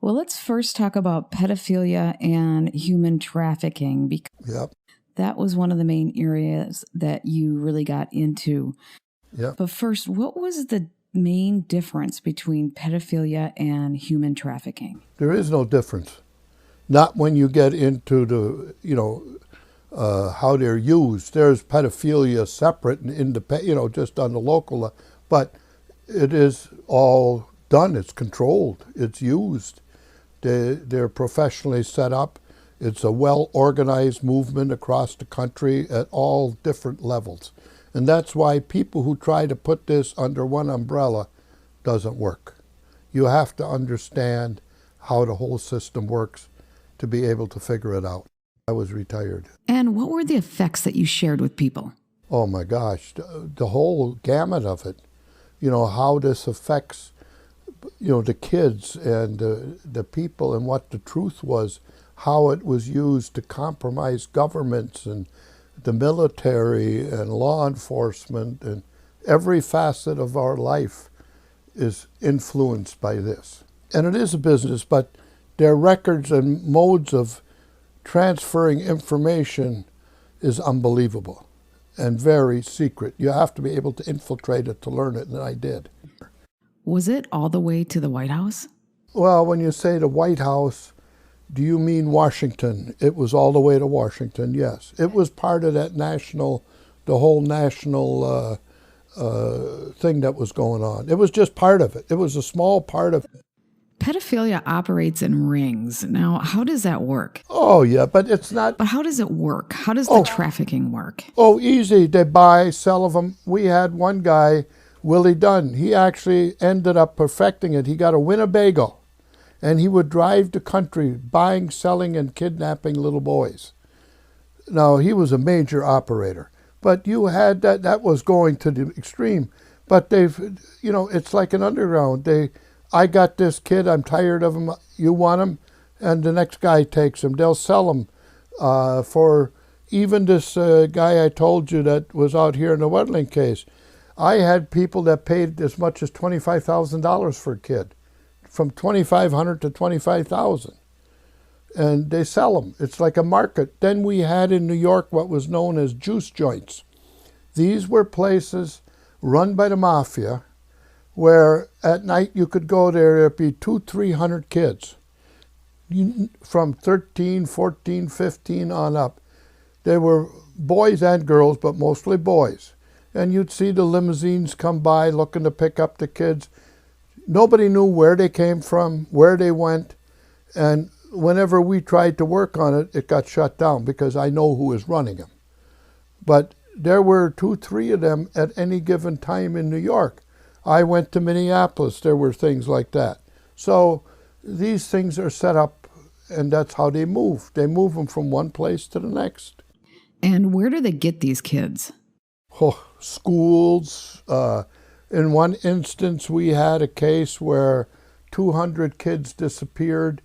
Well, let's first talk about pedophilia and human trafficking because Yep, that was one of the main areas that you really got into. yep. But first, what was the main difference between pedophilia and human trafficking? There is no difference. Not when you get into how they're used. There's pedophilia separate and independent, just on the local level. But it is all done. It's controlled. It's used. They're professionally set up. It's a well-organized movement across the country at all different levels. And that's why people who try to put this under one umbrella doesn't work. You have to understand how the whole system works to be able to figure it out. I was retired. And what were the effects that you shared with people? Oh my gosh, the whole gamut of it. How this affects, the kids and the people, and what the truth was, how it was used to compromise governments and the military and law enforcement, and every facet of our life is influenced by this. And it is a business, but their records and modes of transferring information is unbelievable and very secret. You have to be able to infiltrate it to learn it, and I did. Was it all the way to the White House? Well, when you say the White House, do you mean Washington? It was all the way to Washington, yes. It was part of that the whole national thing that was going on. It was just part of it. It was a small part of it. Pedophilia operates in rings. Now, how does that work? Oh, yeah, but it's not. But how does it work? How does the trafficking work? Oh, easy. They buy, sell of them. We had one guy, Willie Dunn. He actually ended up perfecting it. He got a Winnebago, and he would drive the country buying, selling, and kidnapping little boys. Now, he was a major operator, but you had that was going to the extreme. But it's like an underground. I got this kid, I'm tired of him, you want him, and the next guy takes him. They'll sell him for even this guy I told you that was out here in the Wetling case. I had people that paid as much as $25,000 for a kid, from $2,500 to $25,000. And they sell them. It's like a market. Then we had in New York what was known as juice joints. These were places run by the mafia where at night you could go there, there'd be 200-300 kids from 13, 14, 15 on up. They were boys and girls, but mostly boys. And you'd see the limousines come by looking to pick up the kids. Nobody knew where they came from, where they went, and whenever we tried to work on it, it got shut down because I know who is running them. But there were 2-3 of them at any given time in New York. I went to Minneapolis, there were things like that. So these things are set up, and that's how they move. They move them from one place to the next. And where do they get these kids? Oh, schools. In one instance, we had a case where 200 kids disappeared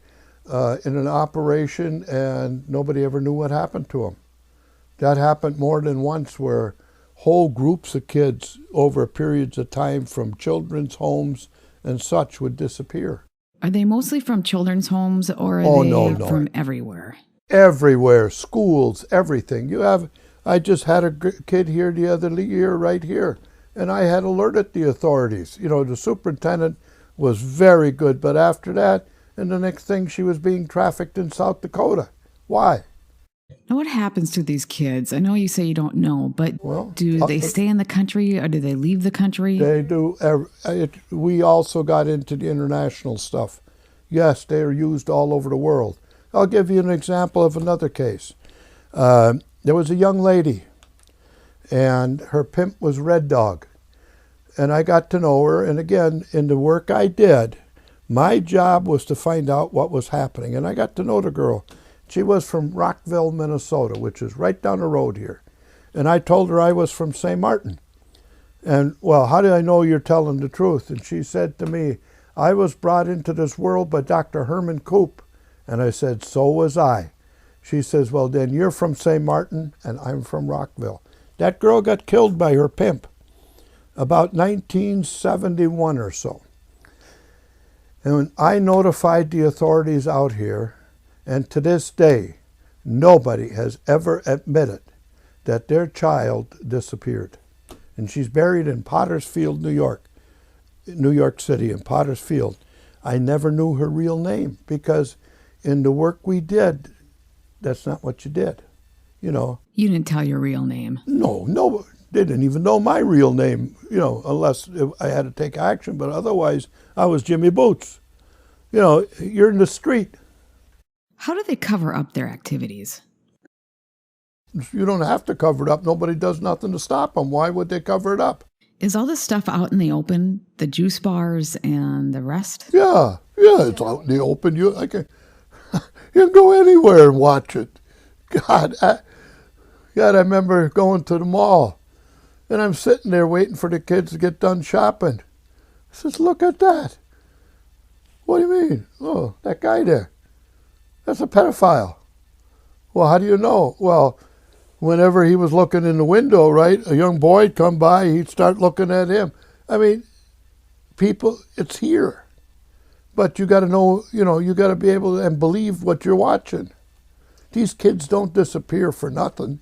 in an operation, and nobody ever knew what happened to them. That happened more than once, where whole groups of kids over periods of time from children's homes and such would disappear. Are they mostly from children's homes, or are no. from everywhere? Everywhere, schools, everything. I just had a kid here the other year right here, and I had alerted the authorities. The superintendent was very good, but after that, and the next thing, she was being trafficked in South Dakota. Why? Now, what happens to these kids? I know you say you don't know, but do they stay in the country, or do they leave the country? They do. We also got into the international stuff. Yes, they are used all over the world. I'll give you an example of another case. There was a young lady, and her pimp was Red Dog. And I got to know her, and again, in the work I did, my job was to find out what was happening. And I got to know the girl. She was from Rockville, Minnesota, which is right down the road here. And I told her I was from St. Martin. And, well, how do I know you're telling the truth? And she said to me, I was brought into this world by Dr. Herman Koop. And I said, so was I. She says, well, then you're from St. Martin, and I'm from Rockville. That girl got killed by her pimp about 1971 or so. And when I notified the authorities out here, and to this day, nobody has ever admitted that their child disappeared. And she's buried in Pottersfield, New York City, in Pottersfield. I never knew her real name because in the work we did, that's not what you did, you know. You didn't tell your real name. No, they didn't even know my real name, you know, unless I had to take action. But otherwise, I was Jimmy Boots. You know, you're in the street. How do they cover up their activities? You don't have to cover it up. Nobody does nothing to stop them. Why would they cover it up? Is all this stuff out in the open? The juice bars and the rest? Yeah, it's out in the open. You can go anywhere and watch it. God, I remember going to the mall, and I'm sitting there waiting for the kids to get done shopping. I says, look at that. What do you mean? Oh, that guy there. That's a pedophile. Well, how do you know? Well, whenever he was looking in the window, right, a young boy'd come by, he'd start looking at him. I mean, people, it's here. But you got to know, you know, you got to be able to and believe what you're watching. These kids don't disappear for nothing.